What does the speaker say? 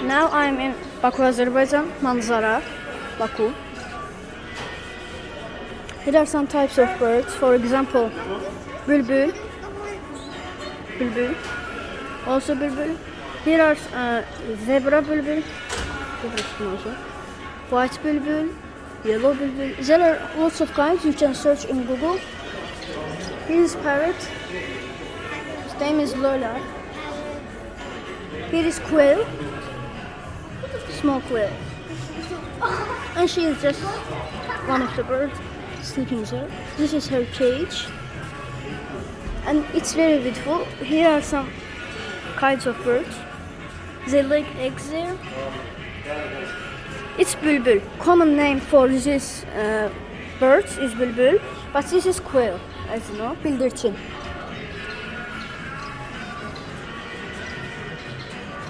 Now I'm in Baku, Azerbaijan, Manzara, Baku. Here are some types of birds. For example, bülbül, bülbül, also bülbül. Here are zebra bülbül, white bülbül, yellow bülbül. There are lots of kinds. You can search in Google. Here is parrot. His name is Lola. Here is quail, small quail, and she is just one of the birds sleeping there. This is her cage, and it's very beautiful. Here are some kinds of birds. They lay eggs there. It's bülbül. Common name for this birds is bülbül, but this is quail, as you know, bildirçin.